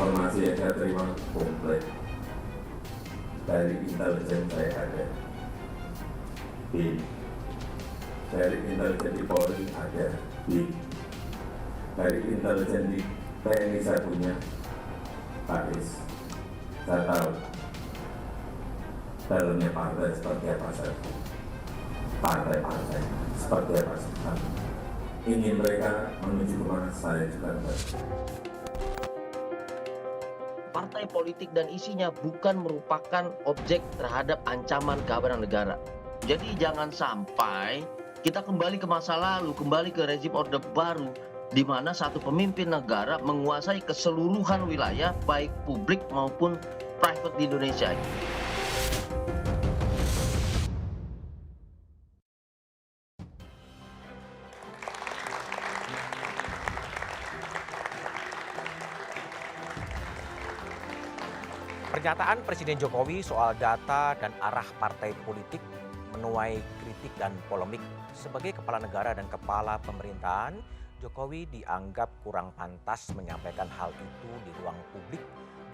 Informasi yang saya terima komplit dari intelijen saya ada, dari intelijen di Polri ada, dari intelijen di TNI saya punya, Pak Is. Saya tahu dalamnya partai seperti apa saya, partai-partai seperti apa saya. Ingin mereka menuju kemana saya juga tahu. Partai politik dan isinya bukan merupakan objek terhadap ancaman keamanan negara. Jadi jangan sampai kita kembali ke masa lalu, kembali ke rezim Orde Baru, di mana satu pemimpin negara menguasai keseluruhan wilayah, baik publik maupun private di Indonesia. Pernyataan Presiden Jokowi soal data dan arah partai politik menuai kritik dan polemik. Sebagai kepala negara dan kepala pemerintahan, Jokowi dianggap kurang pantas menyampaikan hal itu di ruang publik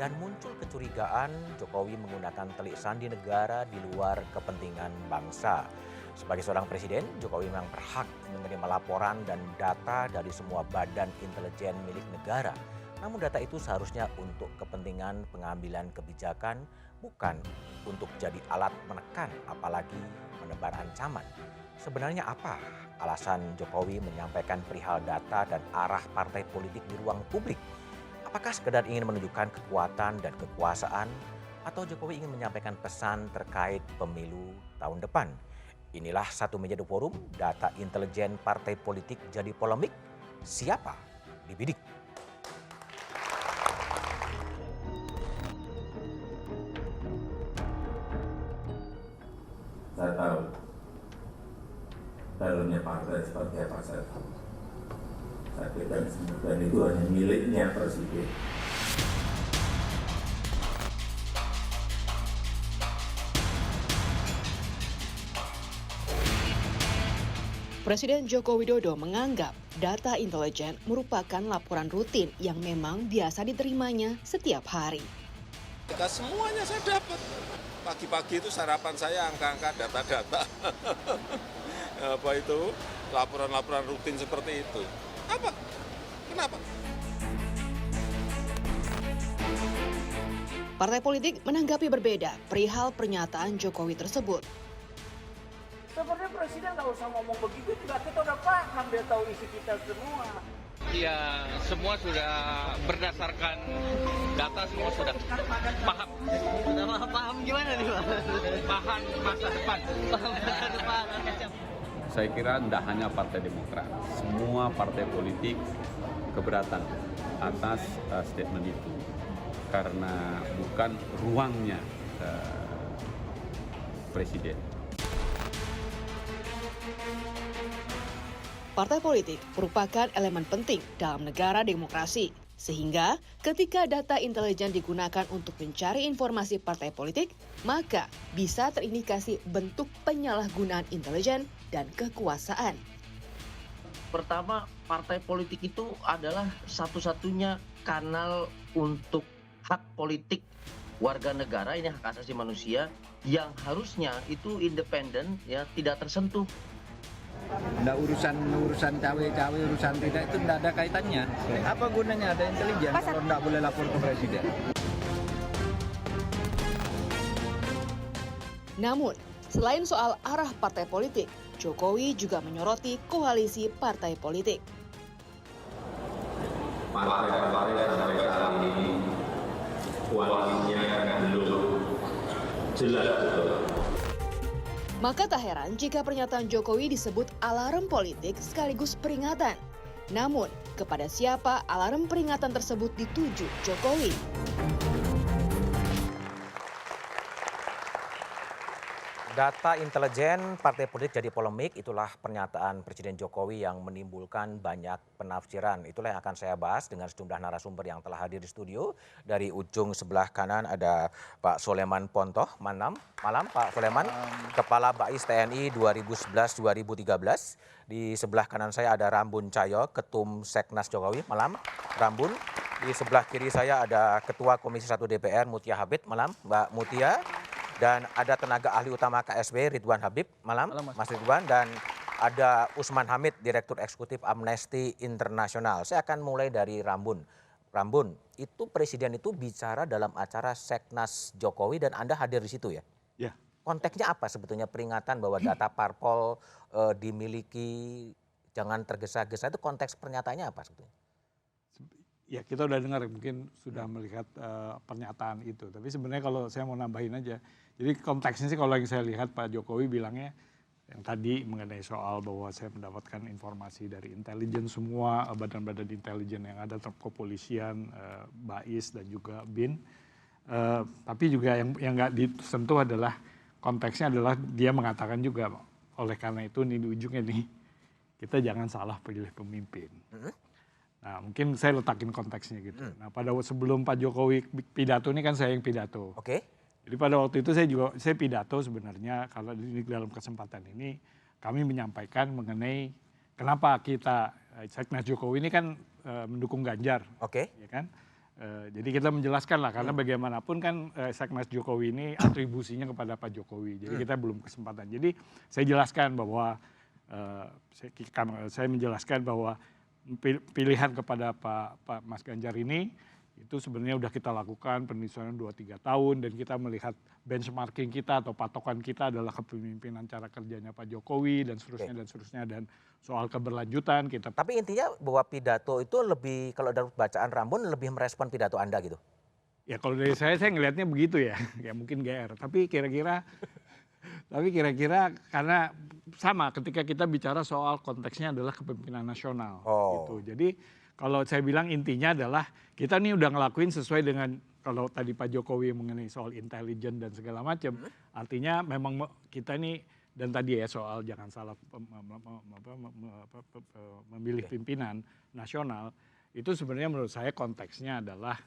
dan muncul kecurigaan Jokowi menggunakan telik sandi negara di luar kepentingan bangsa. Sebagai seorang presiden, Jokowi memang berhak menerima laporan dan data dari semua badan intelijen milik negara. Namun data itu seharusnya untuk kepentingan pengambilan kebijakan, bukan untuk jadi alat menekan apalagi menebar ancaman. Sebenarnya apa alasan Jokowi menyampaikan perihal data dan arah partai politik di ruang publik? Apakah sekedar ingin menunjukkan kekuatan dan kekuasaan, atau Jokowi ingin menyampaikan pesan terkait pemilu tahun depan? Inilah Satu Meja The Forum, data intelijen partai politik jadi polemik. Siapa dibidik? Saya tahu dalamnya partai seperti apa saya tahu. Saya pegang semua dan itu hanya miliknya Presiden. Presiden Joko Widodo menganggap data intelijen merupakan laporan rutin yang memang biasa diterimanya setiap hari. Semuanya saya dapat. Pagi-pagi itu sarapan saya angka-angka data-data. Apa itu? Laporan-laporan rutin seperti itu. Apa? Kenapa? Partai politik menanggapi berbeda perihal pernyataan Jokowi tersebut. Sebenarnya presiden nggak usah ngomong begitu juga, kita udah paham, dia tahu isi kita semua. Ya, semua sudah berdasarkan data, semua sudah paham. Sudah paham gimana nih Pak? Paham masa depan. Masa depan. Saya kira tidak hanya Partai Demokrat, semua partai politik keberatan atas statement itu. Karena bukan ruangnya Presiden. Partai politik merupakan elemen penting dalam negara demokrasi. Sehingga ketika data intelijen digunakan untuk mencari informasi partai politik, maka bisa terindikasi bentuk penyalahgunaan intelijen dan kekuasaan. Pertama, partai politik itu adalah satu-satunya kanal untuk hak politik warga negara, ini hak asasi manusia, yang harusnya itu independen, ya, tidak tersentuh. Nggak urusan cawe-cawe, urusan tidak, itu nggak ada kaitannya. Apa gunanya ada intelijen kalau nggak boleh lapor ke presiden? Namun, selain soal arah partai politik, Jokowi juga menyoroti koalisi partai politik. Partai-partai sampai saat ini koalisinya belum jelas betul. Maka tak heran jika pernyataan Jokowi disebut alarm politik sekaligus peringatan. Namun, kepada siapa alarm peringatan tersebut dituju Jokowi? Data intelijen partai politik jadi polemik, itulah pernyataan Presiden Jokowi yang menimbulkan banyak penafsiran. Itulah yang akan saya bahas dengan sejumlah narasumber yang telah hadir di studio. Dari ujung sebelah kanan ada Pak Soleman Pontoh, malam Pak Soleman, Kepala Bais TNI 2011-2013. Di sebelah kanan saya ada Rambun Cahyo, Ketum Seknas Jokowi, malam Rambun. Di sebelah kiri saya ada Ketua Komisi 1 DPR Mutia Habib, malam Mbak Mutia. Dan ada tenaga ahli utama KSB Ridwan Habib, malam Mas Ridwan. Dan ada Usman Hamid, Direktur Eksekutif Amnesty International. Saya akan mulai dari Rambun. Rambun, itu Presiden itu bicara dalam acara Seknas Jokowi dan Anda hadir di situ ya? Ya. Konteksnya apa sebetulnya peringatan bahwa data parpol dimiliki, jangan tergesa-gesa, itu konteks pernyataannya apa sebetulnya? Ya kita udah dengar, mungkin sudah melihat pernyataan itu. Tapi sebenarnya kalau saya mau nambahin aja. Jadi konteksnya sih kalau yang saya lihat Pak Jokowi bilangnya yang tadi mengenai soal bahwa saya mendapatkan informasi dari intelijen semua, badan-badan intelijen yang ada, kepolisian, BAIS dan juga BIN. Tapi juga yang nggak disentuh adalah konteksnya adalah dia mengatakan juga oleh karena itu di ujungnya nih kita jangan salah pilih pemimpin. Nah mungkin saya letakin konteksnya gitu. Nah pada sebelum Pak Jokowi pidato ini kan saya yang pidato. Oke. Jadi pada waktu itu saya pidato sebenarnya kalau di dalam kesempatan ini kami menyampaikan mengenai kenapa kita Seknas Jokowi ini kan mendukung Ganjar. Oke. Ya kan? Jadi kita menjelaskan lah karena bagaimanapun kan Seknas Jokowi ini atribusinya kepada Pak Jokowi. Jadi kita belum kesempatan. Jadi saya jelaskan bahwa saya menjelaskan bahwa pilihan kepada Pak Mas Ganjar ini itu sebenarnya udah kita lakukan penelitian 2-3 tahun dan kita melihat benchmarking kita atau patokan kita adalah kepemimpinan cara kerjanya Pak Jokowi dan seterusnya dan soal keberlanjutan kita. Tapi intinya bahwa pidato itu lebih, kalau dari bacaan Rambun lebih merespon pidato Anda gitu? Ya kalau dari saya ngelihatnya begitu ya, ya mungkin GR. Tapi kira-kira karena sama ketika kita bicara soal konteksnya adalah kepemimpinan nasional. Gitu. Jadi kalau saya bilang intinya adalah kita nih udah ngelakuin sesuai dengan kalau tadi Pak Jokowi mengenai soal intelijen dan segala macam. Artinya memang kita nih dan tadi ya soal jangan salah memilih pimpinan nasional. Itu sebenarnya menurut saya konteksnya adalah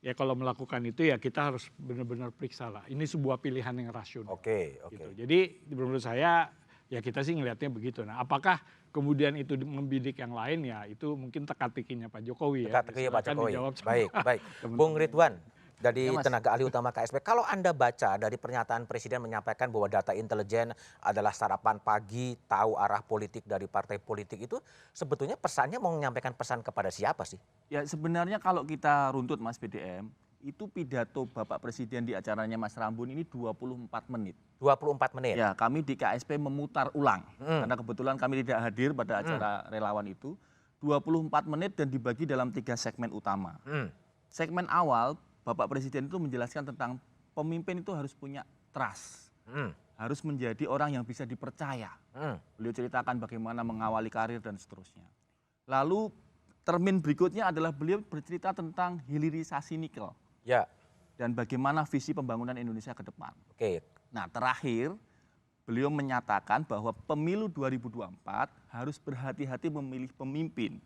ya kalau melakukan itu ya kita harus benar-benar periksa lah. Ini sebuah pilihan yang rasional. Gitu. Jadi menurut saya ya kita sih ngelihatnya begitu. Nah apakah kemudian itu membidik yang lain ya itu mungkin teka-tekinya Pak Jokowi ya. Teka-tekinya Pak Jokowi. Baik. Bung Ridwan dari tenaga ahli utama KSP. Kalau Anda baca dari pernyataan Presiden menyampaikan bahwa data intelijen adalah sarapan pagi, tahu arah politik dari partai politik itu sebetulnya pesannya mau menyampaikan pesan kepada siapa sih? Ya sebenarnya kalau kita runtut Mas BDM, itu pidato Bapak Presiden di acaranya Mas Rambun ini 24 menit. 24 menit? Ya kami di KSP memutar ulang. Karena kebetulan kami tidak hadir pada acara relawan itu. 24 menit dan dibagi dalam 3 segmen utama. Segmen awal Bapak Presiden itu menjelaskan tentang pemimpin itu harus punya trust. Harus menjadi orang yang bisa dipercaya. Beliau ceritakan bagaimana mengawali karir dan seterusnya. Lalu termin berikutnya adalah beliau bercerita tentang hilirisasi nikel. Ya. Dan bagaimana visi pembangunan Indonesia ke depan. Oke. Nah terakhir beliau menyatakan bahwa pemilu 2024 harus berhati-hati memilih pemimpin.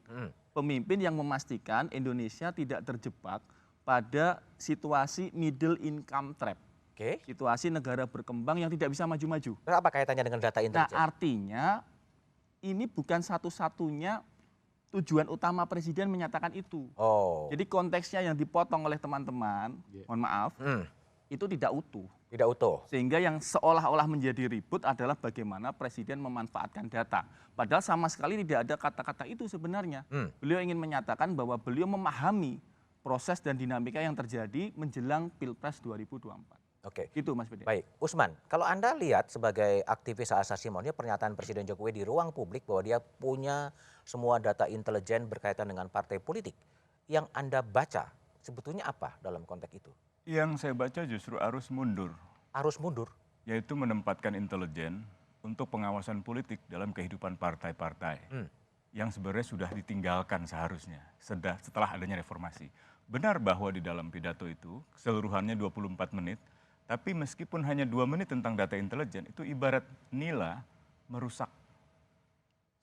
Pemimpin yang memastikan Indonesia tidak terjebak pada situasi middle income trap. Situasi negara berkembang yang tidak bisa maju-maju. Apa kaitannya dengan data intelijen? Nah artinya ini bukan satu-satunya tujuan utama Presiden menyatakan itu. Jadi konteksnya yang dipotong oleh teman-teman, mohon maaf, itu tidak utuh. Tidak utuh. Sehingga yang seolah-olah menjadi ribut adalah bagaimana Presiden memanfaatkan data. Padahal sama sekali tidak ada kata-kata itu sebenarnya. Beliau ingin menyatakan bahwa beliau memahami proses dan dinamika yang terjadi menjelang Pilpres 2024. Oke. Gitu Mas Bede. Baik, Usman, kalau Anda lihat sebagai aktivis hak asasi manusia pernyataan Presiden Jokowi di ruang publik bahwa dia punya semua data intelijen berkaitan dengan partai politik. Yang Anda baca sebetulnya apa dalam konteks itu? Yang saya baca justru arus mundur. Arus mundur? Yaitu menempatkan intelijen untuk pengawasan politik dalam kehidupan partai-partai. Yang sebenarnya sudah ditinggalkan seharusnya setelah adanya reformasi. Benar bahwa di dalam pidato itu keseluruhannya 24 menit. Tapi meskipun hanya 2 menit tentang data intelijen, itu ibarat nila merusak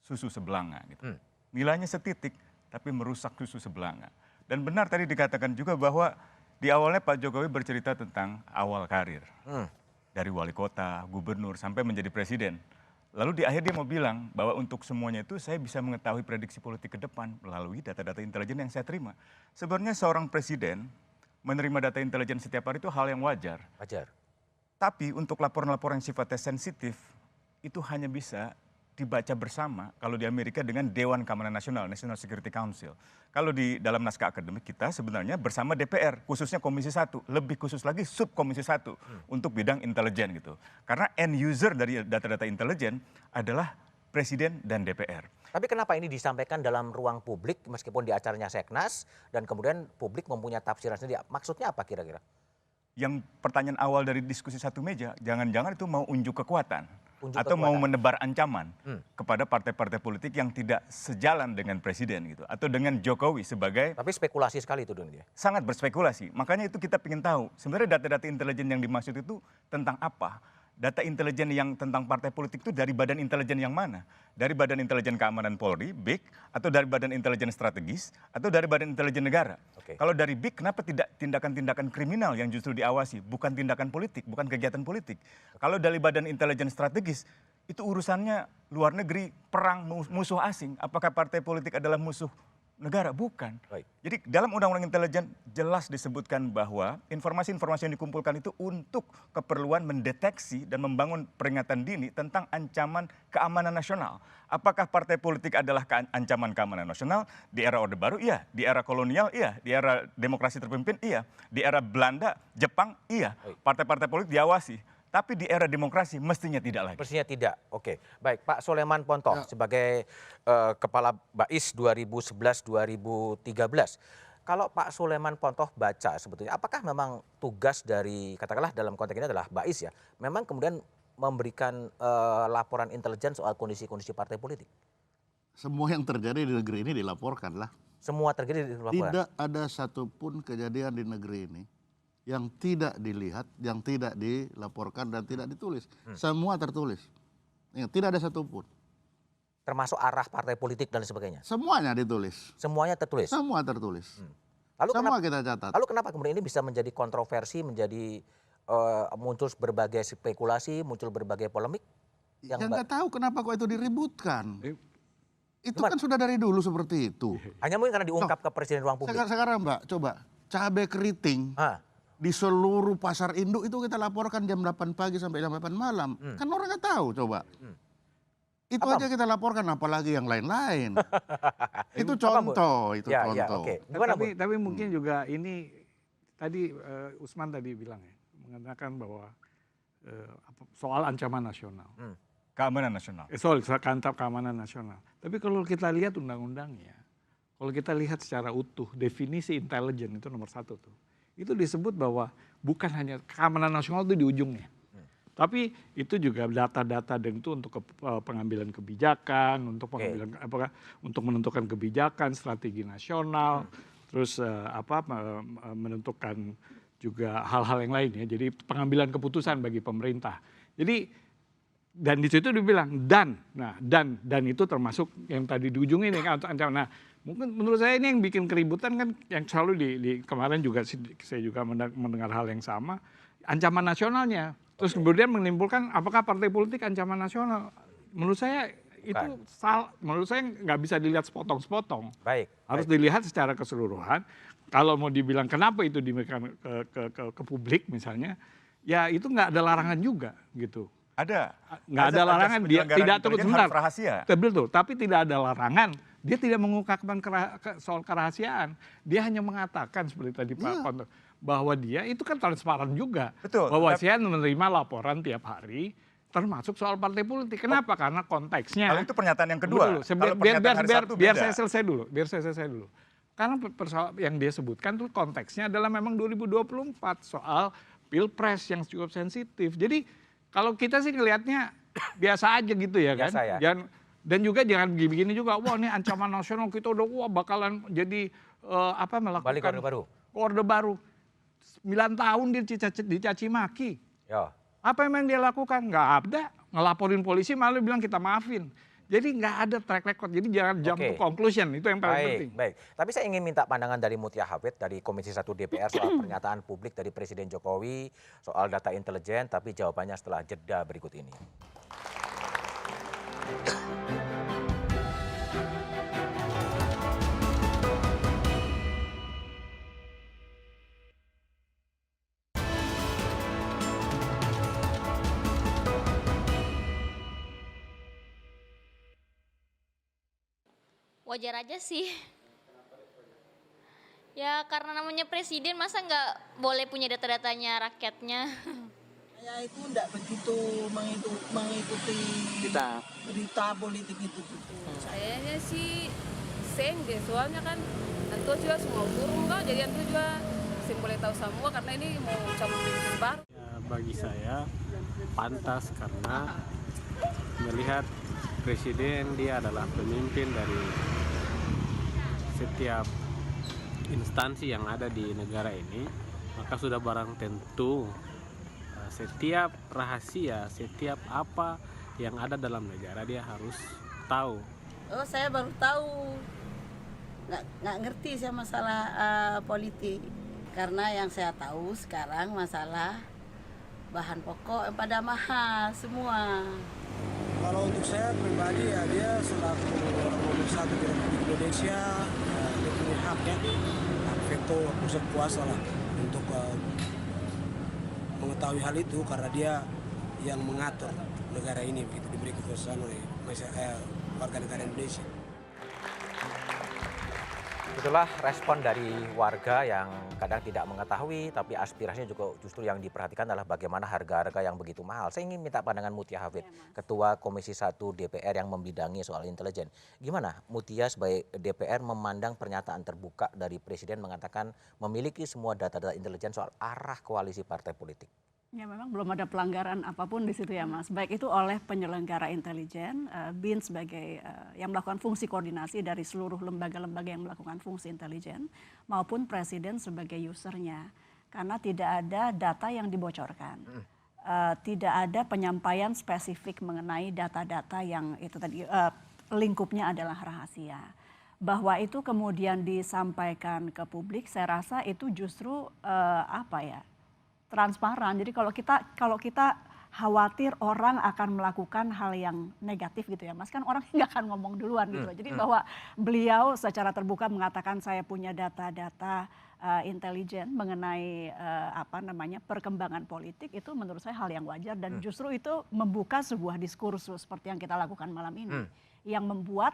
susu sebelanga. Gitu. Nilainya setitik, tapi merusak susu sebelanga. Dan benar tadi dikatakan juga bahwa di awalnya Pak Jokowi bercerita tentang awal karir. Dari wali kota, gubernur, sampai menjadi presiden. Lalu di akhir dia mau bilang bahwa untuk semuanya itu saya bisa mengetahui prediksi politik ke depan melalui data-data intelijen yang saya terima. Sebenarnya seorang presiden menerima data intelijen setiap hari itu hal yang wajar. Wajar. Tapi untuk laporan-laporan yang sifatnya sensitif, itu hanya bisa dibaca bersama kalau di Amerika dengan Dewan Keamanan Nasional, National Security Council. Kalau di dalam naskah akademik kita sebenarnya bersama DPR, khususnya Komisi 1, lebih khusus lagi Subkomisi 1 untuk bidang intelijen gitu. Karena end user dari data-data intelijen adalah Presiden dan DPR. Tapi kenapa ini disampaikan dalam ruang publik meskipun di acaranya Seknas dan kemudian publik mempunyai tafsiran sendiri? Maksudnya apa kira-kira? Yang pertanyaan awal dari diskusi satu meja, jangan-jangan itu mau unjuk kekuatan. Atau mau menebar ancaman kepada partai-partai politik yang tidak sejalan dengan presiden gitu, atau dengan Jokowi sebagai. Tapi spekulasi sekali itu Don dia. Sangat berspekulasi. Makanya itu kita ingin tahu sebenarnya data-data intelijen yang dimaksud itu tentang apa. Data intelijen yang tentang partai politik itu dari badan intelijen yang mana? Dari Badan Intelijen Keamanan Polri, BIK, atau dari Badan Intelijen Strategis, atau dari Badan Intelijen Negara. Kalau dari BIK, kenapa tidak tindakan-tindakan kriminal yang justru diawasi, bukan tindakan politik, bukan kegiatan politik. Kalau dari Badan Intelijen Strategis, itu urusannya luar negeri, perang, musuh asing. Apakah partai politik adalah musuh negara? Bukan. Jadi dalam Undang-Undang Intelijen jelas disebutkan bahwa informasi-informasi yang dikumpulkan itu untuk keperluan mendeteksi dan membangun peringatan dini tentang ancaman keamanan nasional. Apakah partai politik adalah ancaman keamanan nasional? Di era Orde Baru iya, di era kolonial iya, di era demokrasi terpimpin iya, di era Belanda, Jepang iya. Partai-partai politik diawasi. Tapi di era demokrasi mestinya tidak lagi. Mestinya tidak. Oke. Baik, Pak Soleman Pontoh sebagai Kepala BAIS 2011-2013. Kalau Pak Soleman Pontoh baca sebetulnya, apakah memang tugas dari, katakanlah dalam konteks ini adalah BAIS ya, memang kemudian memberikan laporan intelijen soal kondisi-kondisi partai politik? Semua yang terjadi di negeri ini dilaporkan lah. Semua terjadi dilaporkan? Tidak ada satupun kejadian di negeri ini yang tidak dilihat, yang tidak dilaporkan dan tidak ditulis. Semua tertulis. Tidak ada satupun. Termasuk arah partai politik dan sebagainya? Semuanya ditulis. Semuanya tertulis? Semua tertulis. Lalu semua kita catat. Lalu kenapa kemudian ini bisa menjadi kontroversi, menjadi muncul berbagai spekulasi, muncul berbagai polemik? Yang nggak tahu kenapa kok itu diributkan. Itu kan sudah dari dulu seperti itu. Hanya mungkin karena diungkap ke presiden ruang publik. Sekarang Mbak, coba cabai keriting. Di seluruh pasar induk itu kita laporkan jam 8 pagi sampai jam 8 malam. Kan orang nggak tahu coba. Itu aja kita laporkan, apalagi yang lain-lain. Itu contoh, itu contoh. Tapi mungkin juga ini tadi Usman tadi bilang ya, mengatakan bahwa soal ancaman nasional. Keamanan nasional. Soal keamanan nasional. Tapi kalau kita lihat undang-undangnya, kalau kita lihat secara utuh, definisi intelijen itu nomor 1 tuh. Itu disebut bahwa bukan hanya keamanan nasional itu di ujungnya. Tapi itu juga data-data dan itu untuk pengambilan kebijakan, untuk pengambilan untuk menentukan kebijakan, strategi nasional, terus menentukan juga hal-hal yang lain ya. Jadi pengambilan keputusan bagi pemerintah. Jadi dan di situ dibilang dan itu termasuk yang tadi di ujung ini kan ancaman. Nah, mungkin menurut saya ini yang bikin keributan kan yang selalu di kemarin juga saya juga mendengar hal yang sama, ancaman nasionalnya. Terus kemudian menimbulkan apakah partai politik ancaman nasional? Menurut saya itu menurut saya nggak bisa dilihat sepotong-sepotong. Harus dilihat secara keseluruhan. Kalau mau dibilang kenapa itu diberikan ke publik misalnya, ya itu nggak ada larangan juga gitu. Nggak ada larangan, dia tidak terus benar. Betul, tapi tidak ada larangan. Dia tidak mengungkapkan soal kerahasiaan. Dia hanya mengatakan seperti tadi Pak Pontoh, bahwa dia itu kan transparan juga. Bahwa saya menerima laporan tiap hari, termasuk soal partai politik. Kenapa? Karena konteksnya. Kalau itu pernyataan yang kedua. Biar saya selesai dulu. Karena yang dia sebutkan tuh konteksnya adalah memang 2024 soal pilpres yang cukup sensitif. Jadi kalau kita sih ngelihatnya biasa aja gitu ya kan. Dan juga jangan begini juga, wah ini ancaman nasional kita udah bakalan jadi melakukan Orde Baru. 9 tahun dia dicaci maki. Apa yang dia lakukan? Nggak ada. Ngelaporin polisi malah bilang kita maafin. Jadi nggak ada track record. Jadi jangan jump to conclusion. Itu yang paling penting. Baik. Tapi saya ingin minta pandangan dari Mutia Hafid dari Komisi 1 DPR soal pernyataan publik dari Presiden Jokowi soal data intelijen. Tapi jawabannya setelah jeda berikut ini. Wajar aja sih. Ya karena namanya presiden, masa nggak boleh punya data-datanya rakyatnya. Saya itu enggak begitu mengikuti berita politik itu gitu. Sayanya sih seng deh, soalnya kan tentu juga semua turun kok, jadi tentu juga sing boleh tahu semua karena ini mau cabut pemimpin baru. Ya, bagi saya pantas karena melihat presiden dia adalah pemimpin dari setiap instansi yang ada di negara ini, maka sudah barang tentu setiap rahasia, setiap apa yang ada dalam negara dia harus tahu. Oh, saya baru tahu. Nggak ngerti saya masalah politik. Karena yang saya tahu sekarang masalah bahan pokok yang pada mahal semua. Kalau untuk saya pribadi ya, dia selaku orang nomor satu di Republik Indonesia, dia punya hak ya, hak veto pusat kuasa lah untuk mengetahui hal itu karena dia yang mengatur negara ini begitu diberi kekuasaan oleh warga negara Indonesia. Itulah respon dari warga yang kadang tidak mengetahui, tapi aspirasinya juga justru yang diperhatikan adalah bagaimana harga-harga yang begitu mahal. Saya ingin minta pandangan Mutia Hafid, Ketua Komisi 1 DPR yang membidangi soal intelijen. Gimana Mutia sebagai DPR memandang pernyataan terbuka dari Presiden mengatakan memiliki semua data-data intelijen soal arah koalisi partai politik? Ya memang belum ada pelanggaran apapun di situ ya Mas. Baik itu oleh penyelenggara intelijen, BIN sebagai yang melakukan fungsi koordinasi dari seluruh lembaga-lembaga yang melakukan fungsi intelijen, maupun Presiden sebagai usernya. Karena tidak ada data yang dibocorkan. Tidak ada penyampaian spesifik mengenai data-data yang itu tadi lingkupnya adalah rahasia. Bahwa itu kemudian disampaikan ke publik, saya rasa itu justru transparan. Jadi kalau kita khawatir orang akan melakukan hal yang negatif gitu ya Mas, kan orang nggak akan ngomong duluan gitu. Jadi bahwa beliau secara terbuka mengatakan saya punya data-data intelijen mengenai perkembangan politik, itu menurut saya hal yang wajar dan justru itu membuka sebuah diskursus seperti yang kita lakukan malam ini, yang membuat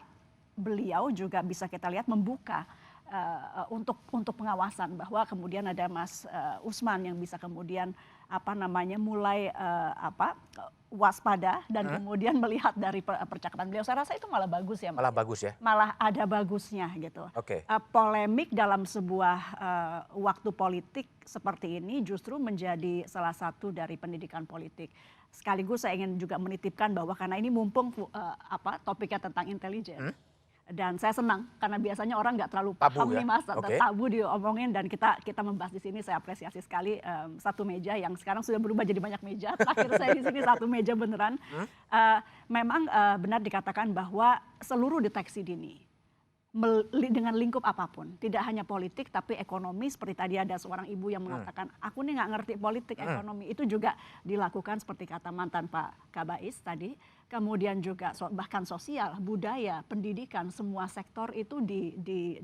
beliau juga bisa kita lihat membuka untuk pengawasan, bahwa kemudian ada Mas Usman yang bisa kemudian mulai waspada dan kemudian melihat dari percakapan beliau. Saya rasa itu malah bagus ya Mas. Malah bagus ya? Malah ada bagusnya gitu. Oke. Polemik dalam sebuah waktu politik seperti ini justru menjadi salah satu dari pendidikan politik. Sekaligus saya ingin juga menitipkan bahwa karena ini mumpung topiknya tentang intelijen. Dan saya senang karena biasanya orang nggak terlalu paham nih Mas, tabu diomongin, dan kita membahas di sini. Saya apresiasi sekali satu meja yang sekarang sudah berubah jadi banyak meja. Terakhir saya di sini satu meja beneran. Memang benar dikatakan bahwa seluruh deteksi dini dengan lingkup apapun, tidak hanya politik tapi ekonomi, seperti tadi ada seorang ibu yang mengatakan aku nih nggak ngerti politik, ekonomi, itu juga dilakukan seperti kata mantan Pak Kabais tadi. Kemudian juga bahkan sosial, budaya, pendidikan, semua sektor itu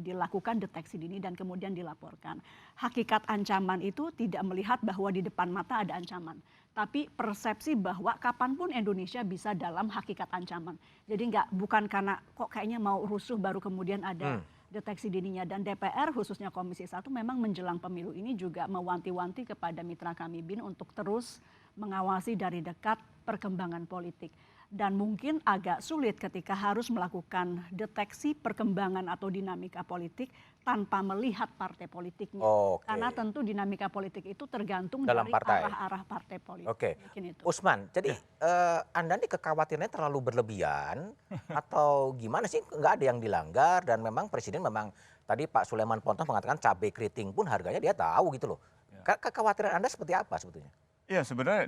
dilakukan deteksi dini dan kemudian dilaporkan. Hakikat ancaman itu tidak melihat bahwa di depan mata ada ancaman, tapi persepsi bahwa kapanpun Indonesia bisa dalam hakikat ancaman. Jadi bukan karena kok kayaknya mau rusuh baru kemudian ada deteksi dininya. Dan DPR khususnya Komisi 1 memang menjelang pemilu ini juga mewanti-wanti kepada mitra kami BIN untuk terus mengawasi dari dekat perkembangan politik. Dan mungkin agak sulit ketika harus melakukan deteksi perkembangan atau dinamika politik tanpa melihat partai politiknya. Karena tentu dinamika politik itu tergantung dalam dari partai. arah-arah partai politik. Usman, jadi Anda ini kekhawatirannya terlalu berlebihan atau gimana sih? Nggak ada yang dilanggar dan memang Presiden memang tadi Pak Sulaiman Pontoh mengatakan cabai keriting pun harganya dia tahu gitu loh. Kekhawatiran Anda seperti apa sebetulnya? Ya sebenarnya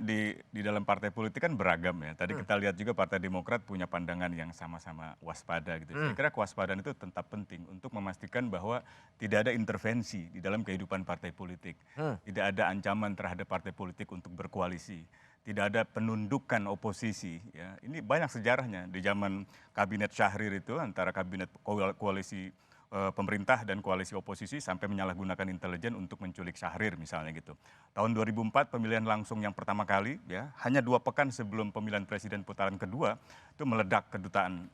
di dalam partai politik kan beragam ya. Tadi kita lihat juga Partai Demokrat punya pandangan yang sama-sama waspada gitu. Saya kira kewaspadaan itu tetap penting untuk memastikan bahwa tidak ada intervensi di dalam kehidupan partai politik. Tidak ada ancaman terhadap partai politik untuk berkoalisi. tidak ada penundukan oposisi. Ya. Ini banyak sejarahnya di zaman kabinet Syahrir itu antara kabinet koalisi pemerintah dan koalisi oposisi sampai menyalahgunakan intelijen untuk menculik Syahrir misalnya gitu. Tahun 2004 pemilihan langsung yang pertama kali, ya hanya 2 pekan sebelum pemilihan presiden putaran kedua itu meledak kedutaan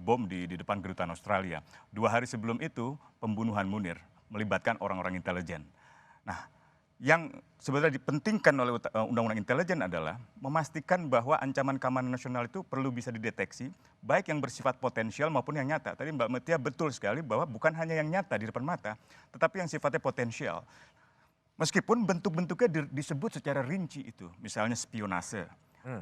bom di depan kedutaan Australia. 2 hari sebelum itu pembunuhan Munir melibatkan orang-orang intelijen. Nah, yang sebenarnya dipentingkan oleh Undang-Undang Intelijen adalah memastikan bahwa ancaman keamanan nasional itu perlu bisa dideteksi, baik yang bersifat potensial maupun yang nyata. Tadi Mbak Metia betul sekali bahwa bukan hanya yang nyata di depan mata, tetapi yang sifatnya potensial. Meskipun bentuk-bentuknya disebut secara rinci itu, misalnya spionase,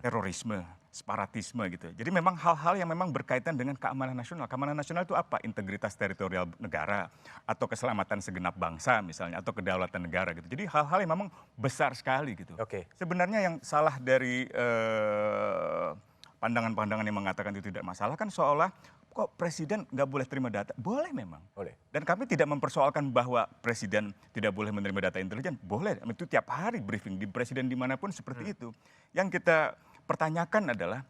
terorisme, separatisme gitu. Jadi memang hal-hal yang memang berkaitan dengan keamanan nasional. Keamanan nasional itu apa? Integritas teritorial negara atau keselamatan segenap bangsa misalnya atau kedaulatan negara gitu. Jadi hal-hal yang memang besar sekali gitu. Sebenarnya yang salah dari pandangan-pandangan yang mengatakan itu tidak masalah kan seolah kok presiden nggak boleh terima data? Boleh memang. Boleh. Dan kami tidak mempersoalkan bahwa presiden tidak boleh menerima data intelijen. Boleh, itu tiap hari briefing di presiden dimanapun seperti itu. Yang kita pertanyakan adalah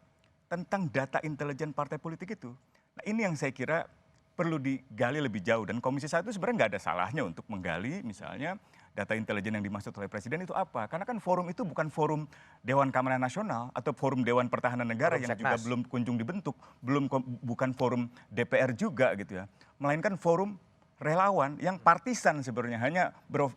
tentang data intelijen partai politik itu. Nah ini yang saya kira perlu digali lebih jauh. Dan Komisi 1 sebenarnya nggak ada salahnya untuk menggali misalnya data intelijen yang dimaksud oleh presiden itu apa. Karena kan forum itu bukan forum Dewan Keamanan Nasional atau forum Dewan Pertahanan Negara yang juga belum kunjung dibentuk. Bukan forum DPR juga gitu ya. Melainkan forum relawan yang partisan sebenarnya hanya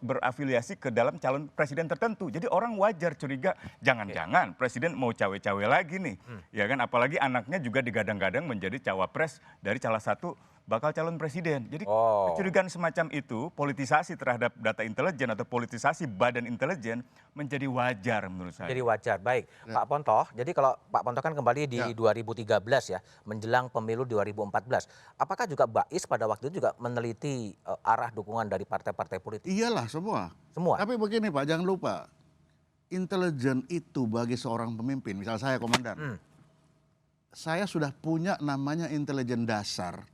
berafiliasi ke dalam calon presiden tertentu. Jadi orang wajar curiga jangan-jangan presiden mau cawe-cawe lagi nih. Ya kan apalagi anaknya juga digadang-gadang menjadi cawapres dari salah satu bakal calon presiden. Jadi kecurigaan semacam itu, politisasi terhadap data intelijen atau politisasi badan intelijen menjadi wajar menurut saya. Jadi wajar, baik. Pak Pontoh, jadi kalau Pak Pontoh kan kembali di 2013 ya, menjelang pemilu 2014. Apakah juga Bais pada waktu itu juga meneliti arah dukungan dari partai-partai politik? Iyalah semua. Semua? Tapi begini Pak, jangan lupa. Intelijen itu bagi seorang pemimpin, misal saya komandan. Saya sudah punya namanya intelijen dasar.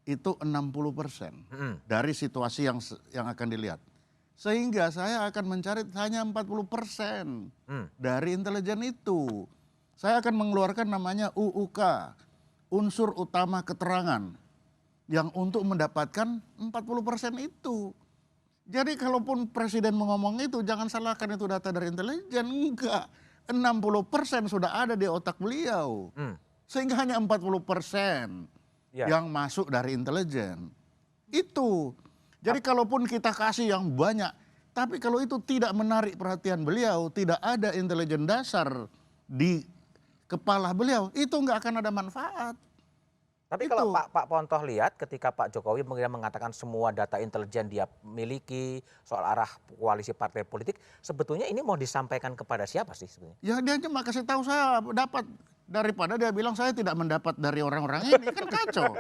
Itu 60% dari situasi yang akan dilihat. Sehingga saya akan mencari hanya 40% dari intelijen itu. Saya akan mengeluarkan namanya UUK, unsur utama keterangan, yang untuk mendapatkan 40% itu. Jadi kalaupun presiden mengomong itu, jangan salahkan itu data dari intelijen, enggak. 60% sudah ada di otak beliau. Sehingga hanya 40%. Yang masuk dari intelijen. Itu. Jadi kalaupun kita kasih yang banyak, tapi kalau itu tidak menarik perhatian beliau, tidak ada intelijen dasar di kepala beliau, itu nggak akan ada manfaat. Tapi kalau Pak Pontoh lihat ketika Pak Jokowi mengatakan semua data intelijen dia miliki soal arah koalisi partai politik, sebetulnya ini mau disampaikan kepada siapa sih sebetulnya? Ya dia cuma kasih tahu saya dapat. Daripada dia bilang saya tidak mendapat dari orang-orang ini, kan kacau.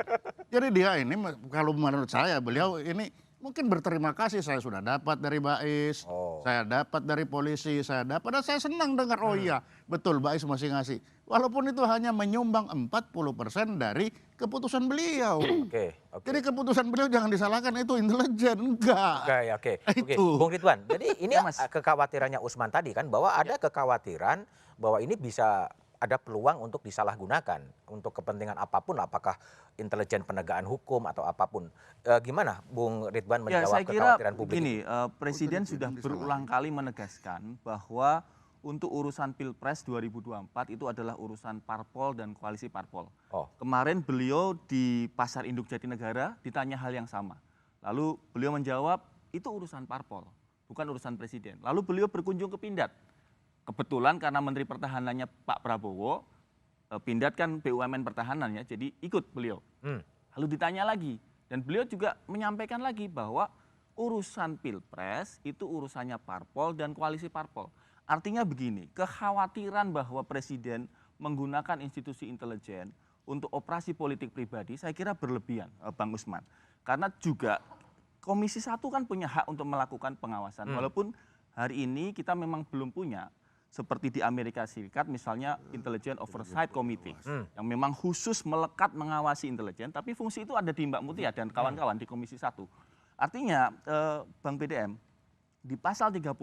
Jadi dia ini kalau menurut saya beliau ini mungkin berterima kasih saya sudah dapat dari Bais, saya dapat dari polisi, saya dapat. Dan saya senang dengar iya betul Bais masih ngasih. Walaupun itu hanya menyumbang 40% dari keputusan beliau. Jadi keputusan beliau jangan disalahkan itu intelijen, enggak. Oke. Bung Ridwan, jadi ini kekhawatirannya Usman tadi kan bahwa ada kekhawatiran bahwa ini bisa ada peluang untuk disalahgunakan untuk kepentingan apapun, apakah intelijen penegakan hukum atau apapun. Gimana Bung Ridwan menjawab kekhawatiran publik? Begini, Presiden sudah berulang kali menegaskan bahwa untuk urusan Pilpres 2024 itu adalah urusan parpol dan koalisi parpol. Kemarin beliau di Pasar Induk Jatinegara ditanya hal yang sama. Lalu beliau menjawab itu urusan parpol, bukan urusan presiden. Lalu beliau berkunjung ke Pindad. Kebetulan karena Menteri Pertahanannya Pak Prabowo, Pindad kan BUMN pertahanannya, jadi ikut beliau. Lalu ditanya lagi, dan beliau juga menyampaikan lagi bahwa urusan Pilpres itu urusannya parpol dan koalisi parpol. Artinya begini, kekhawatiran bahwa Presiden menggunakan institusi intelijen untuk operasi politik pribadi, saya kira berlebihan, Bang Usman. Karena juga Komisi 1 kan punya hak untuk melakukan pengawasan, walaupun hari ini kita memang belum punya. Seperti di Amerika Serikat misalnya Intelligence Oversight Committee yang memang khusus melekat mengawasi intelijen, tapi fungsi itu ada di Mbak Mutia dan kawan-kawan di Komisi 1. Artinya Bang BDM di pasal 31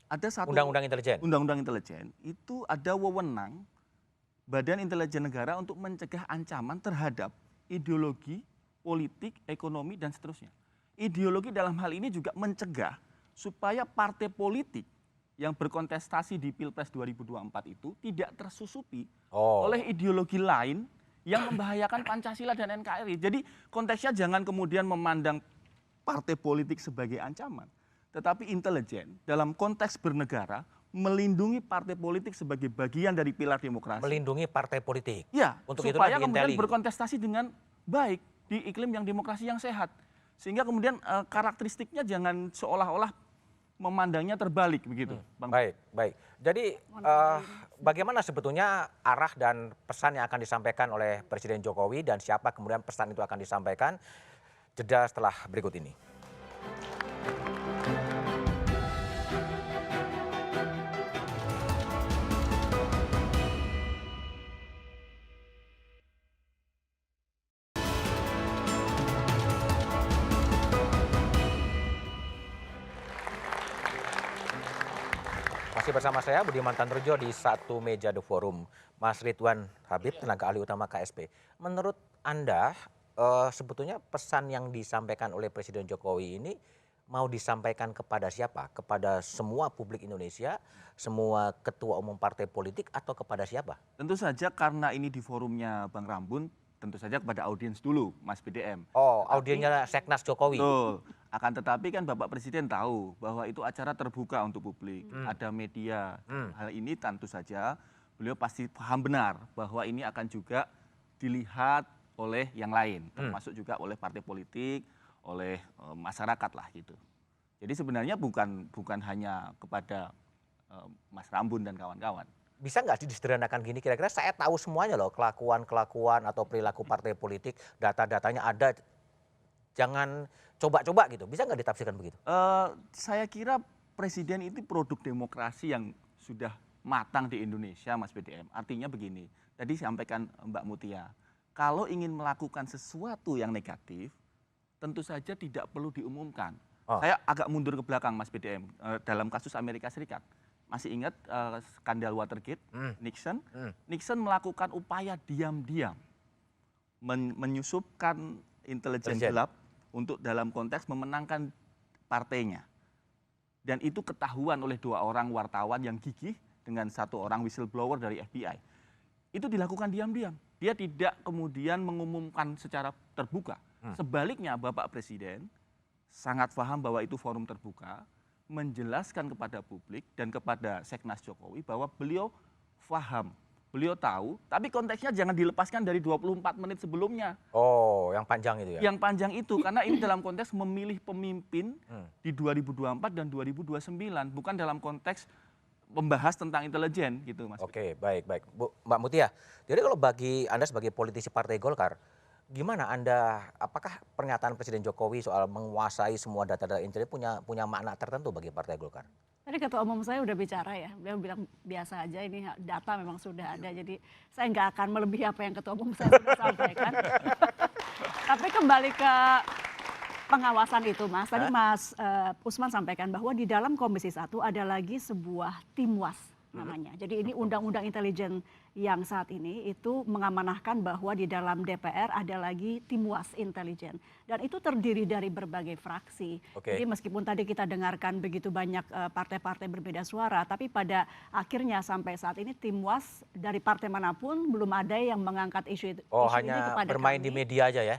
Ada satu Undang-undang intelijen. Undang-undang intelijen itu ada wewenang Badan Intelijen Negara untuk mencegah ancaman terhadap ideologi, politik, ekonomi, dan seterusnya. Ideologi dalam hal ini juga mencegah supaya partai politik yang berkontestasi di Pilpres 2024 itu tidak tersusupi oleh ideologi lain yang membahayakan Pancasila dan NKRI. Jadi konteksnya jangan kemudian memandang partai politik sebagai ancaman, tetapi intelijen dalam konteks bernegara melindungi partai politik sebagai bagian dari pilar demokrasi. Melindungi partai politik. Ya, Untuk supaya itulah kemudian diinteli. berkontestasi dengan baik di iklim yang demokrasi yang sehat. Sehingga kemudian karakteristiknya jangan seolah-olah memandangnya terbalik begitu. Bang. Baik. Jadi bagaimana sebetulnya arah dan pesan yang akan disampaikan oleh Presiden Jokowi dan siapa kemudian pesan itu akan disampaikan? Jeda setelah berikut ini. Masih bersama saya Budiman Tanrujo di satu meja The Forum. Mas Ridwan Habib, tenaga ahli utama KSP. Menurut Anda sebetulnya pesan yang disampaikan oleh Presiden Jokowi ini mau disampaikan kepada siapa? Kepada semua publik Indonesia, semua ketua umum partai politik, atau kepada siapa? Tentu saja karena ini di forumnya Bang Rambun, tentu saja kepada audiens dulu, Mas BDM. Oh, audiensnya Seknas Jokowi. Betul. Akan tetapi kan Bapak Presiden tahu bahwa itu acara terbuka untuk publik, ada media. Hal ini tentu saja beliau pasti paham benar bahwa ini akan juga dilihat oleh yang lain, termasuk juga oleh partai politik, oleh masyarakat lah gitu. Jadi sebenarnya bukan hanya kepada Mas Rambun dan kawan-kawan. Bisa nggak sih disederhanakan gini, kira-kira saya tahu semuanya loh, kelakuan atau perilaku partai politik, data-datanya ada, jangan coba-coba gitu. Bisa nggak ditafsirkan begitu? Saya kira Presiden itu produk demokrasi yang sudah matang di Indonesia, Mas BDM. Artinya begini, tadi sampaikan Mbak Mutia, kalau ingin melakukan sesuatu yang negatif, tentu saja tidak perlu diumumkan. Saya agak mundur ke belakang, Mas BDM, dalam kasus Amerika Serikat. Masih ingat skandal Watergate, Nixon? Nixon melakukan upaya diam-diam menyusupkan intelijen gelap untuk dalam konteks memenangkan partainya. Dan itu ketahuan oleh 2 orang wartawan yang gigih dengan 1 orang whistleblower dari FBI. Itu dilakukan diam-diam. Dia tidak kemudian mengumumkan secara terbuka. Sebaliknya Bapak Presiden sangat paham bahwa itu forum terbuka, menjelaskan kepada publik dan kepada Seknas Jokowi bahwa beliau paham, beliau tahu, tapi konteksnya jangan dilepaskan dari 24 menit sebelumnya. Oh, yang panjang itu ya? Yang panjang itu, karena ini dalam konteks memilih pemimpin di 2024 dan 2029, bukan dalam konteks membahas tentang intelijen gitu, Mas. Oke, baik. Bu, Mbak Mutia, jadi kalau bagi Anda sebagai politisi Partai Golkar, gimana Anda, apakah pernyataan Presiden Jokowi soal menguasai semua data-data intelijen punya makna tertentu bagi Partai Golkar? Tadi ketua umum saya udah bicara ya, beliau bilang biasa aja, ini data memang sudah ada, jadi saya nggak akan melebihi apa yang ketua umum saya sudah sampaikan. Tapi kembali ke pengawasan itu, Mas. Tadi Mas Usman sampaikan bahwa di dalam Komisi 1 ada lagi sebuah Timwas namanya. Jadi ini undang-undang intelijen yang saat ini itu mengamanahkan bahwa di dalam DPR ada lagi Timwas intelijen. Dan itu terdiri dari berbagai fraksi. Jadi meskipun tadi kita dengarkan begitu banyak partai-partai berbeda suara, tapi pada akhirnya sampai saat ini Timwas dari partai manapun belum ada yang mengangkat isu ini hanya kepada bermain kami. di media aja ya?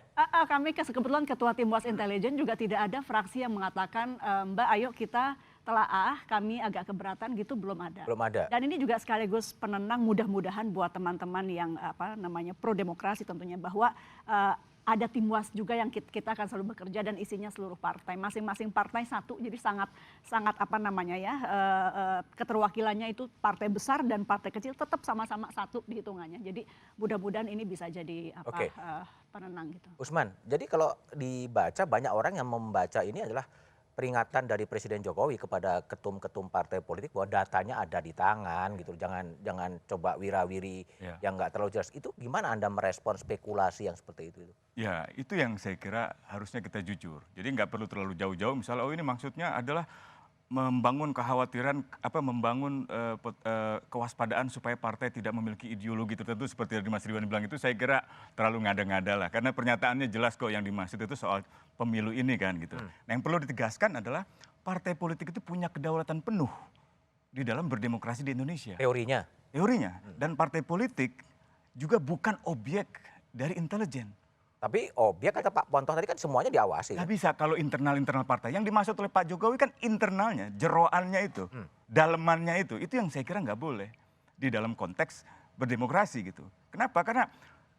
Kami kebetulan ketua Timwas intelijen juga tidak ada fraksi yang mengatakan Mbak ayo kita telaah, kami agak keberatan gitu, belum ada. Belum ada. Dan ini juga sekaligus penenang mudah-mudahan buat teman-teman yang pro demokrasi tentunya, bahwa ada Timwas juga yang kita akan selalu bekerja dan isinya seluruh partai, masing-masing partai satu, jadi sangat keterwakilannya itu partai besar dan partai kecil tetap sama-sama satu dihitungannya. Jadi mudah-mudahan ini bisa jadi penenang gitu. Usman, jadi kalau dibaca, banyak orang yang membaca ini adalah peringatan dari Presiden Jokowi kepada ketum-ketum partai politik bahwa datanya ada di tangan gitu, jangan coba wirawiri yang nggak terlalu jelas. Itu gimana Anda merespon spekulasi yang seperti itu? Ya, itu yang saya kira harusnya kita jujur. Jadi nggak perlu terlalu jauh-jauh. Misalnya, ini maksudnya adalah membangun kekhawatiran, membangun kewaspadaan supaya partai tidak memiliki ideologi tertentu seperti yang Mas Ridwan bilang itu, saya kira terlalu ngada-ngada lah. Karena pernyataannya jelas kok yang dimaksud itu soal pemilu ini kan gitu. Nah, yang perlu ditegaskan adalah partai politik itu punya kedaulatan penuh di dalam berdemokrasi di Indonesia. Teorinya. Dan partai politik juga bukan objek dari intelijen. Tapi objek kata Pak Pontoh tadi kan semuanya diawasi. Nggak bisa kalau internal partai. Yang dimaksud oleh Pak Jokowi kan internalnya, jeroannya itu, dalemannya itu yang saya kira nggak boleh di dalam konteks berdemokrasi gitu. Kenapa? Karena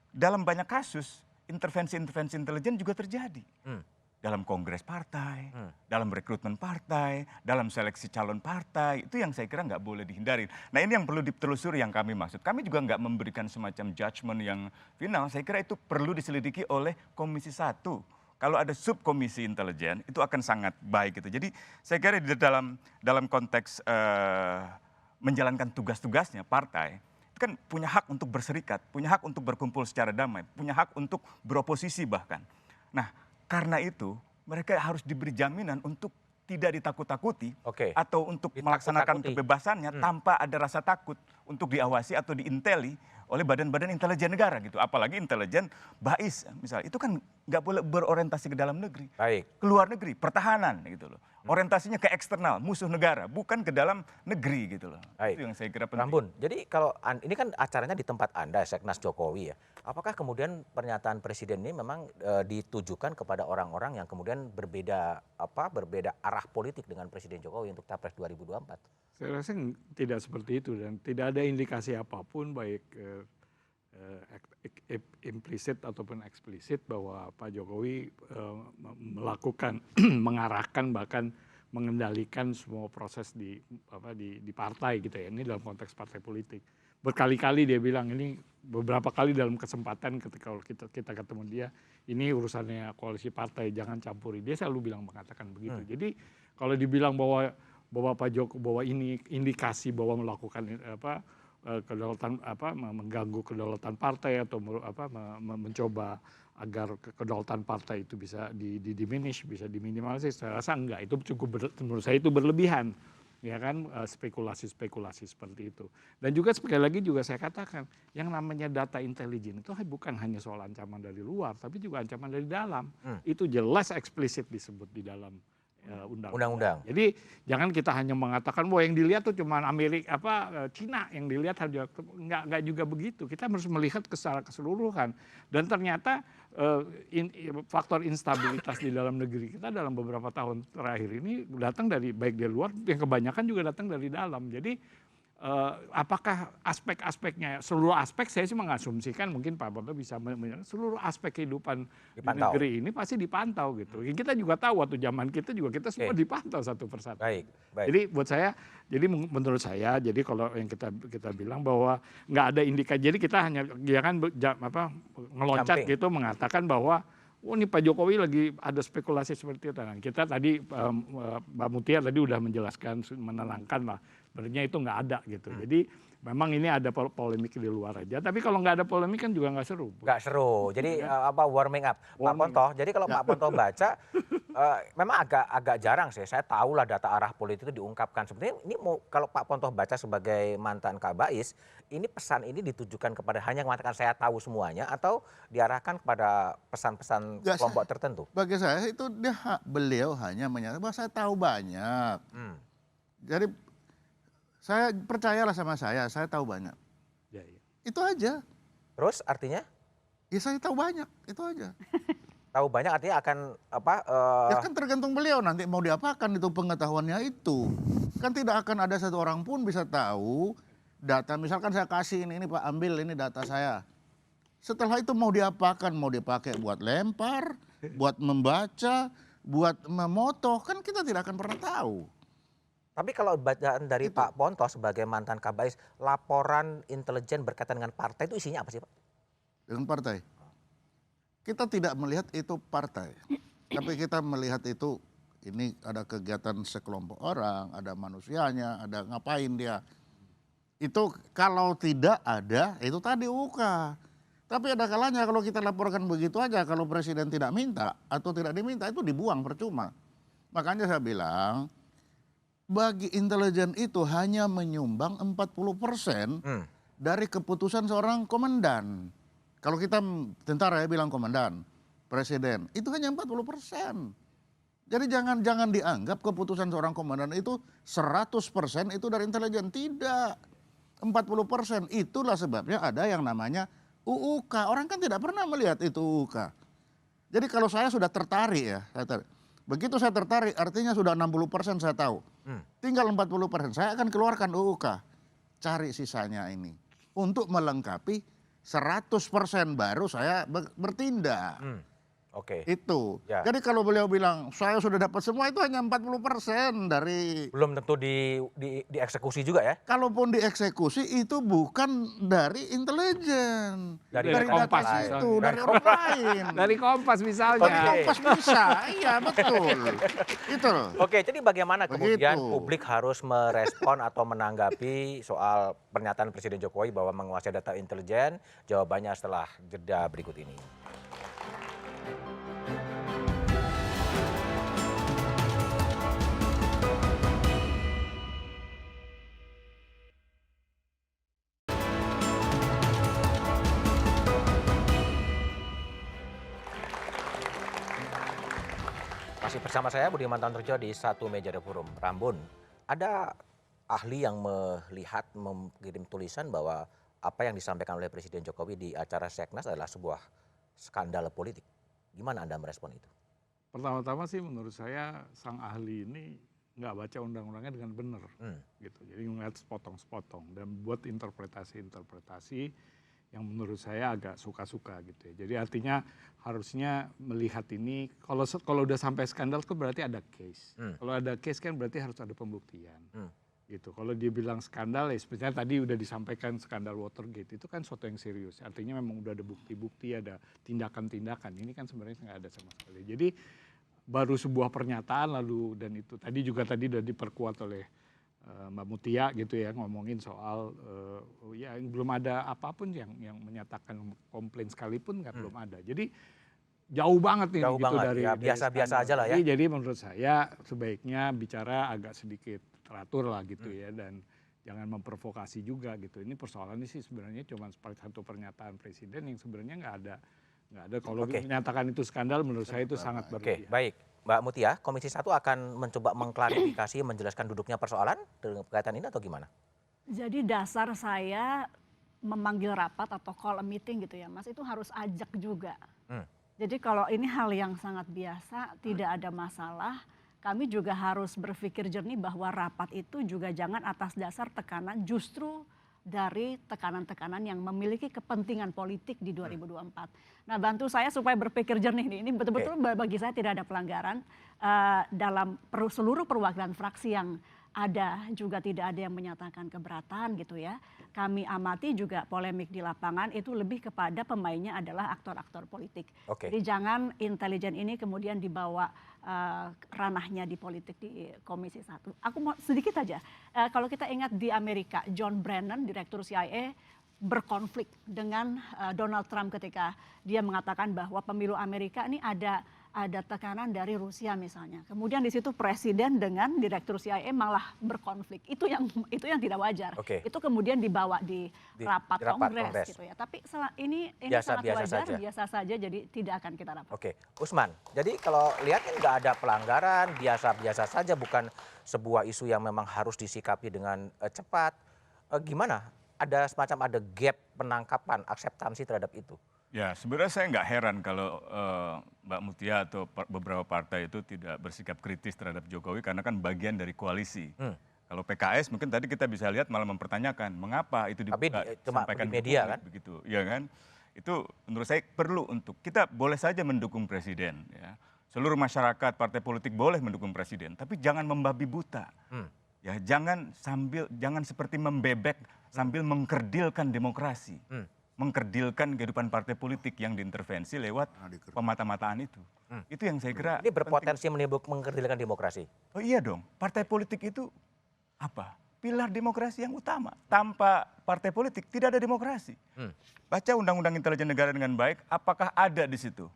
dalam banyak kasus intervensi intelijen juga terjadi. Dalam kongres partai, dalam rekrutmen partai, dalam seleksi calon partai, itu yang saya kira nggak boleh dihindari. Nah, ini yang perlu ditelusuri yang kami maksud. Kami juga nggak memberikan semacam judgement yang final, saya kira itu perlu diselidiki oleh Komisi 1. Kalau ada subkomisi intelijen, itu akan sangat baik gitu. Jadi saya kira di dalam konteks menjalankan tugas-tugasnya partai, itu kan punya hak untuk berserikat, punya hak untuk berkumpul secara damai, punya hak untuk beroposisi bahkan. Nah, karena itu mereka harus diberi jaminan untuk tidak ditakut-takuti atau untuk melaksanakan kebebasannya tanpa ada rasa takut untuk diawasi atau diinteli oleh badan-badan intelijen negara gitu. Apalagi intelijen BAIS misalnya, itu kan nggak boleh berorientasi ke dalam negeri, ke luar negeri, pertahanan gitu loh. Orientasinya ke eksternal, musuh negara, bukan ke dalam negeri gitu loh. Itu yang saya kira penting. Rambun, jadi kalau ini kan acaranya di tempat Anda, Seknas Jokowi ya. Apakah kemudian pernyataan Presiden ini memang ditujukan kepada orang-orang yang kemudian berbeda arah politik dengan Presiden Jokowi untuk Capres 2024? Saya rasa tidak seperti itu dan tidak ada indikasi apapun baik implisit ataupun eksplisit bahwa Pak Jokowi melakukan, mengarahkan bahkan mengendalikan semua proses di partai gitu ya. Ini dalam konteks partai politik. Berkali-kali dia bilang ini, beberapa kali dalam kesempatan ketika kita ketemu dia, ini urusannya koalisi partai, jangan campuri. Dia selalu mengatakan begitu. Jadi kalau dibilang bahwa Pak Jokowi bahwa ini indikasi bahwa melakukan kedaulatan mengganggu kedaulatan partai atau mencoba agar kedaulatan partai itu bisa diminish, bisa diminimalisir, saya rasa enggak. Itu cukup menurut saya itu berlebihan. Ya kan, spekulasi-spekulasi seperti itu. Dan juga sekali lagi juga saya katakan, yang namanya data intelijen itu bukan hanya soal ancaman dari luar, tapi juga ancaman dari dalam. Itu jelas eksplisit disebut di dalam undang-undang. Jadi jangan kita hanya mengatakan bahwa yang dilihat tuh cuma Amerika Cina yang dilihat, enggak juga begitu. Kita harus melihat secara keseluruhan. Dan ternyata faktor instabilitas di dalam negeri kita dalam beberapa tahun terakhir ini datang dari baik dari luar, yang kebanyakan juga datang dari dalam. Jadi apakah aspek-aspeknya, seluruh aspek saya sih mengasumsikan mungkin Pak Ponto bisa seluruh aspek kehidupan di negeri ini pasti dipantau gitu. Kita juga tahu waktu zaman kita juga kita semua dipantau satu persatu. Baik. Jadi buat saya, jadi menurut saya, jadi kalau yang kita bilang bahwa nggak ada indikasi, jadi kita hanya jangan ngeloncat gitu mengatakan bahwa ini Pak Jokowi lagi ada spekulasi seperti itu. Nah, kita tadi Mbak Mutia tadi udah menjelaskan, menenangkan lah. Sebenarnya itu nggak ada gitu. Jadi memang ini ada polemik di luar aja. Tapi kalau nggak ada polemik kan juga nggak seru. Nggak seru. Jadi warming up. Pak Ponto. Jadi kalau Pak Ponto baca, memang agak jarang sih. Saya tahu lah data arah politik itu diungkapkan. Sebenarnya ini kalau Pak Ponto baca sebagai mantan Kabais, ini pesan ini ditujukan kepada hanya mengatakan saya tahu semuanya atau diarahkan kepada pesan-pesan kelompok tertentu? Bagi saya itu beliau hanya menyatakan bahwa saya tahu banyak. Jadi saya percayalah sama saya tahu banyak. Ya. Itu aja. Terus artinya? Ya saya tahu banyak, itu aja. Tahu banyak artinya akan Ya kan tergantung beliau nanti mau diapakan itu pengetahuannya itu. Kan tidak akan ada satu orang pun bisa tahu data. Misalkan saya kasih ini Pak, ambil ini data saya. Setelah itu mau diapakan, mau dipakai buat lempar, buat membaca, buat memoto, kan kita tidak akan pernah tahu. Tapi kalau bacaan dari Pak Ponto sebagai mantan Kabais, laporan intelijen berkaitan dengan partai itu isinya apa sih Pak? Dengan partai? Kita tidak melihat itu partai. Tapi kita melihat itu, ini ada kegiatan sekelompok orang, ada manusianya, ada ngapain dia. Itu kalau tidak ada, itu tadi Tapi ada kalanya kalau kita laporkan begitu aja, kalau presiden tidak minta atau tidak diminta, itu dibuang percuma. Makanya saya bilang, bagi intelijen itu hanya menyumbang 40% dari keputusan seorang komandan. Kalau kita tentara ya bilang komandan, presiden, itu hanya 40%. Jadi jangan dianggap keputusan seorang komandan itu 100% itu dari intelijen. Tidak. 40%. Itulah sebabnya ada yang namanya UUK. Orang kan tidak pernah melihat itu UUK. Jadi kalau saya sudah tertarik ya, begitu saya tertarik artinya sudah 60% saya tahu. Tinggal 40%. Saya akan keluarkan UUK. Cari sisanya ini. Untuk melengkapi 100% baru saya bertindak. Oke. Itu. Ya. Jadi kalau beliau bilang saya sudah dapat semua itu hanya 40% dari. Belum tentu dieksekusi juga ya? Kalaupun dieksekusi itu bukan dari intelijen. Dari Kompas itu, dari orang lain. Dari Kompas misalnya. Dari Kompas bisa, iya betul. Itu. Oke, jadi bagaimana kemudian publik harus merespon atau menanggapi soal pernyataan Presiden Jokowi bahwa menguasai data intelijen? Jawabannya setelah jeda berikut ini. Masih bersama saya Budiman Tantojo di Satu Meja The Forum. Rambun, ada ahli yang melihat mengirim tulisan bahwa apa yang disampaikan oleh Presiden Jokowi di acara Seknas adalah sebuah skandal politik. Gimana Anda merespon itu? Pertama-tama sih menurut saya sang ahli ini nggak baca undang-undangnya dengan benar, gitu. Jadi ngeliat sepotong-sepotong dan buat interpretasi-interpretasi yang menurut saya agak suka-suka gitu ya. Jadi artinya harusnya melihat ini kalau udah sampai skandal kan berarti ada case. Kalau ada case kan berarti harus ada pembuktian. Gitu. Kalau dia bilang skandal ya sebenarnya tadi udah disampaikan skandal Watergate itu kan suatu yang serius. Artinya memang udah ada bukti-bukti, ada tindakan-tindakan. Ini kan sebenarnya nggak ada sama sekali. Jadi baru sebuah pernyataan lalu dan itu tadi udah diperkuat oleh Mbak Mutia gitu ya ngomongin soal ya belum ada apapun yang menyatakan komplain sekalipun nggak belum ada. Jadi jauh banget nih gitu dari biasa-biasa aja lah ya. Jadi menurut saya sebaiknya bicara agak sedikit teratur lah gitu ya dan jangan memprovokasi juga gitu. Ini persoalannya sih sebenarnya cuma seperti satu pernyataan presiden yang sebenarnya nggak ada. Kalau menyatakan itu skandal menurut saya itu sangat berlebihan. Oke, baik. Mbak Mutia, Komisi 1 akan mencoba mengklarifikasi, menjelaskan duduknya persoalan berkaitan ini atau gimana? Jadi dasar saya memanggil rapat atau call a meeting gitu ya Mas, itu harus ajak juga. Jadi kalau ini hal yang sangat biasa, tidak ada masalah, kami juga harus berpikir jernih bahwa rapat itu juga jangan atas dasar tekanan justru dari tekanan-tekanan yang memiliki kepentingan politik di 2024. Nah bantu saya supaya berpikir jernih nih, ini betul-betul bagi saya tidak ada pelanggaran dalam seluruh perwakilan fraksi yang ada juga tidak ada yang menyatakan keberatan gitu ya. Kami amati juga polemik di lapangan itu lebih kepada pemainnya adalah aktor-aktor politik. Jadi jangan intelijen ini kemudian dibawa ranahnya di politik di Komisi 1. Aku mau sedikit aja, kalau kita ingat di Amerika, John Brennan, direktur CIA, berkonflik dengan Donald Trump ketika dia mengatakan bahwa pemilu Amerika ini ada tekanan dari Rusia misalnya. Kemudian di situ presiden dengan direktur CIA malah berkonflik. Itu yang tidak wajar. Itu kemudian dibawa di rapat kongres gitu ya. Tapi ini sangat wajar, biasa saja, jadi tidak akan kita rapat. Oke, Usman. Jadi kalau lihat kan nggak ada pelanggaran, biasa-biasa saja, bukan sebuah isu yang memang harus disikapi dengan cepat. Gimana? Ada gap penangkapan, akseptansi terhadap itu? Ya, sebenarnya saya nggak heran kalau Mbak Mutia atau beberapa partai itu tidak bersikap kritis terhadap Jokowi karena kan bagian dari koalisi. Kalau PKS mungkin tadi kita bisa lihat malah mempertanyakan mengapa itu disampaikan di media kan? Begitu, ya kan? Itu menurut saya perlu untuk kita boleh saja mendukung presiden. Ya. Seluruh masyarakat partai politik boleh mendukung presiden, tapi jangan membabi buta. Ya, jangan seperti membebek sambil mengkerdilkan demokrasi. Mengkerdilkan kehidupan partai politik yang diintervensi lewat pemata-mataan itu. Itu yang saya kira ini berpotensi mengkerdilkan demokrasi. Oh iya dong, partai politik itu apa? Pilar demokrasi yang utama. Tanpa partai politik tidak ada demokrasi. Baca Undang-Undang Intelijen Negara dengan baik, apakah ada di situ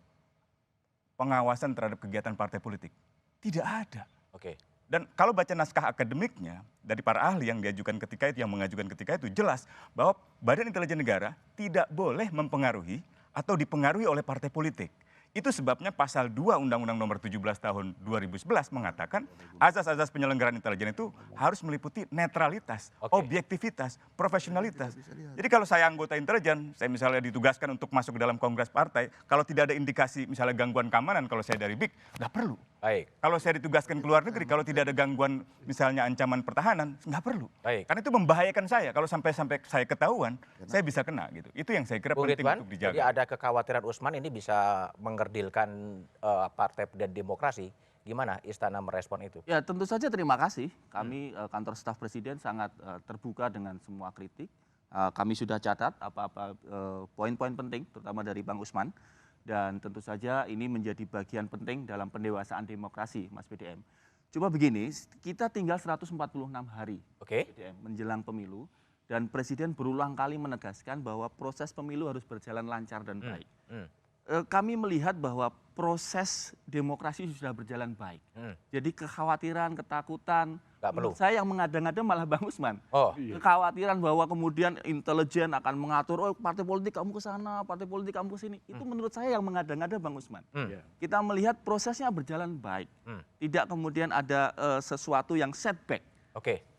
pengawasan terhadap kegiatan partai politik? Tidak ada. Dan kalau baca naskah akademiknya dari para ahli yang diajukan ketika itu, yang mengajukan ketika itu, jelas bahwa Badan Intelijen Negara tidak boleh mempengaruhi atau dipengaruhi oleh partai politik. Itu sebabnya pasal 2 Undang-Undang Nomor 17 Tahun 2011 mengatakan azas-azas penyelenggaraan intelijen itu harus meliputi netralitas, objektivitas, profesionalitas. Jadi kalau saya anggota intelijen, saya misalnya ditugaskan untuk masuk ke dalam kongres partai, kalau tidak ada indikasi misalnya gangguan keamanan, kalau saya dari BIK, nggak perlu. Baik. Kalau saya ditugaskan ke luar negeri, kalau tidak ada gangguan misalnya ancaman pertahanan, nggak perlu. Baik. Karena itu membahayakan saya. Kalau sampai saya ketahuan, saya bisa kena gitu. Itu yang saya kira Bung penting Ridwan, untuk dijaga. jadi ada kekhawatiran Usman ini bisa mengerdilkan Partai dan Demokrasi. Gimana Istana merespon itu? Ya tentu saja terima kasih. Kami kantor staf presiden sangat terbuka dengan semua kritik. Kami sudah catat apa-apa poin-poin penting, terutama dari Bang Usman. Dan tentu saja ini menjadi bagian penting dalam pendewasaan demokrasi, Mas BDM. Coba begini, kita tinggal 146 hari BDM, menjelang pemilu. Dan Presiden berulang kali menegaskan bahwa proses pemilu harus berjalan lancar dan baik. Kami melihat bahwa proses demokrasi sudah berjalan baik. Jadi kekhawatiran, ketakutan, menurut saya yang mengada-ngada malah Bang Usman. Kekhawatiran bahwa kemudian intelijen akan mengatur, oh partai politik kamu ke sana, partai politik kamu ke sini. Itu menurut saya yang mengada-ngada Bang Usman. Kita melihat prosesnya berjalan baik. Tidak kemudian ada sesuatu yang setback.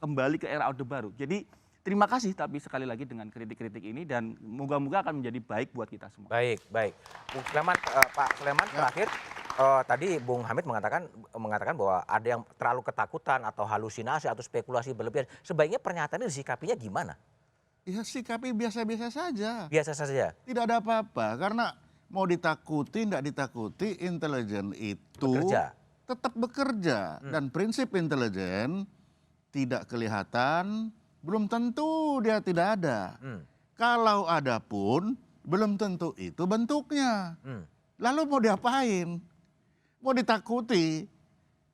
Kembali ke era Orde Baru. Jadi terima kasih tapi sekali lagi dengan kritik-kritik ini dan moga-moga akan menjadi baik buat kita semua. Baik, baik. Bung Sleman, Pak Sleman terakhir, tadi Bung Hamid mengatakan bahwa ada yang terlalu ketakutan atau halusinasi atau spekulasi berlebihan. Sebaiknya pernyataan ini disikapinya gimana? Ya sikapi biasa-biasa saja. Biasa saja? Tidak ada apa-apa karena mau ditakuti, tidak ditakuti, intelijen itu tetap bekerja. Dan prinsip intelijen tidak kelihatan, belum tentu dia tidak ada. Kalau ada pun, belum tentu itu bentuknya. Lalu mau diapain? Mau ditakuti?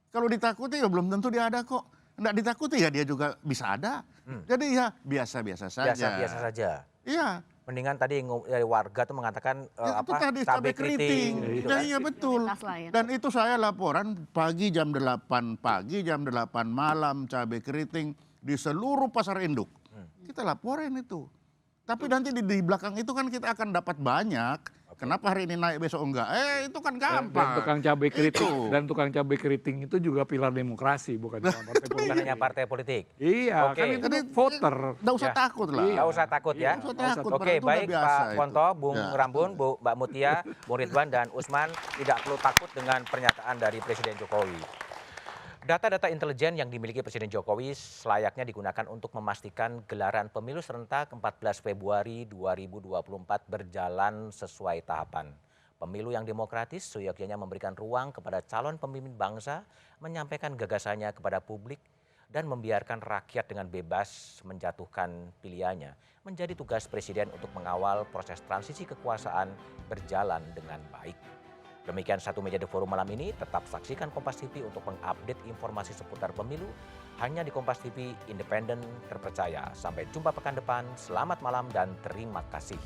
Kalau ditakuti ya belum tentu dia ada kok. Nggak ditakuti ya dia juga bisa ada. Jadi ya biasa-biasa saja. Biasa-biasa saja? Iya. Mendingan tadi dari warga tuh mengatakan cabai keriting. Gitu Iya betul. Dan itu saya laporan pagi jam 8 pagi, jam 8 malam cabai keriting di seluruh pasar induk. Kita laporin itu. Tapi nanti di belakang itu kan kita akan dapat banyak. Kenapa hari ini naik besok enggak? Itu kan gampang. Dan tukang cabai keriting dan tukang cabai keriting itu juga pilar demokrasi, bukan cuma partai politik. Bukan hanya partai politik. Iya, kan itu voter. Nggak usah takut lah. Nggak usah takut ya. Oke, baik Pak Ponto, Bung Rambun, Mbak Mutia, Bung Ridwan dan Usman tidak perlu takut dengan pernyataan dari Presiden Jokowi. Data-data intelijen yang dimiliki Presiden Jokowi selayaknya digunakan untuk memastikan gelaran pemilu serentak 14 Februari 2024 berjalan sesuai tahapan. Pemilu yang demokratis seyogyanya memberikan ruang kepada calon pemimpin bangsa menyampaikan gagasannya kepada publik dan membiarkan rakyat dengan bebas menjatuhkan pilihannya. Menjadi tugas Presiden untuk mengawal proses transisi kekuasaan berjalan dengan baik. Demikian Satu Meja The Forum malam ini. Tetap saksikan Kompas TV untuk mengupdate informasi seputar pemilu hanya di Kompas TV, independen, terpercaya. Sampai jumpa pekan depan. Selamat malam dan terima kasih.